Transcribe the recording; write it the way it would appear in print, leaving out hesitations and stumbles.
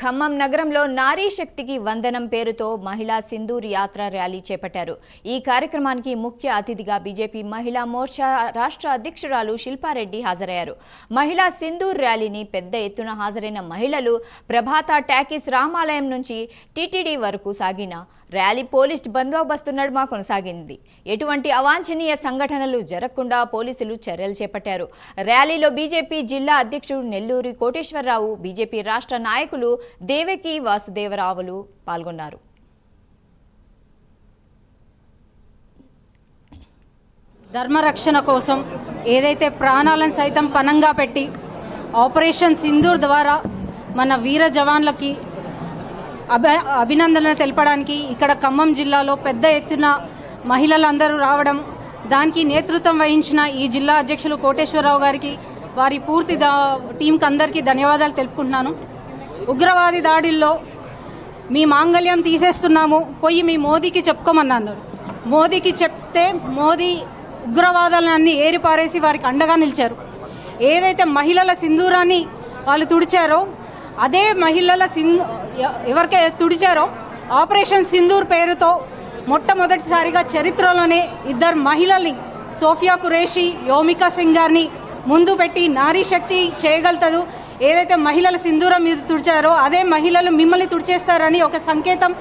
ఖమ్మం నగరంలో నారీ శక్తికి వందనం పేరుతో మహిళా సింధూర్ యాత్ర ర్యాలీ చేపట్టారు. ఈ కార్యక్రమానికి ముఖ్య అతిథిగా బీజేపీ మహిళా మోర్చా రాష్ట్ర అధ్యక్షురాలు శిల్పారెడ్డి హాజరయ్యారు. మహిళా సింధూర్ ర్యాలీని పెద్ద ఎత్తున హాజరైన మహిళలు ప్రభాత టాకీస్ రామాలయం నుంచి టీటీడీ వరకు సాగిన ర్యాలీ పోలీస్ బందోబస్తు నడుమ కొనసాగింది. ఎటువంటి అవాంఛనీయ సంఘటనలు జరగకుండా పోలీసులు చర్యలు చేపట్టారు. ర్యాలీలో బీజేపీ జిల్లా అధ్యక్షుడు నెల్లూరి కోటేశ్వరరావు, బీజేపీ రాష్ట్ర నాయకులు దేవకి వాసుదేవరావులు పాల్గొన్నారు. ధర్మరక్షణ కోసం ఏదైతే ప్రాణాలను సైతం పణంగా పెట్టి ఆపరేషన్ సింధూర్ ద్వారా మన వీర జవాన్లకి అభినందనలు తెలపడానికి ఇక్కడ ఖమ్మం జిల్లాలో పెద్ద ఎత్తున మహిళలందరూ రావడం, దానికి నేతృత్వం వహించిన ఈ జిల్లా అధ్యక్షులు కోటేశ్వరరావు గారికి, వారి పూర్తి టీంకి అందరికీ ధన్యవాదాలు తెలుపుకుంటున్నాను. ఉగ్రవాది దాడిల్లో మీ మాంగళ్యం తీసేస్తున్నాము, పోయి మీ మోదీకి చెప్పుకోమన్నారు. మోదీకి చెప్తే మోదీ ఉగ్రవాదాలన్నీ ఏరిపారేసి వారికి అండగా నిలిచారు. ఏదైతే మహిళల సింధూరాన్ని వాళ్ళు తుడిచారో, అదే మహిళల ఎవరికైతే తుడిచారో ఆపరేషన్ సింధూర్ పేరుతో మొట్టమొదటిసారిగా చరిత్రలోనే ఇద్దరు మహిళల్ని, సోఫియా కురేషి, యోమికా సింగ్ గారిని ముందు పెట్టి నారీ శక్తి చేయగలుగుతారు, ఏదైతే మహిళల సింధూరం మీరు తుడిచారో అదే మహిళలు మిమ్మల్ని తుడిచేస్తారని ఒక సంకేతం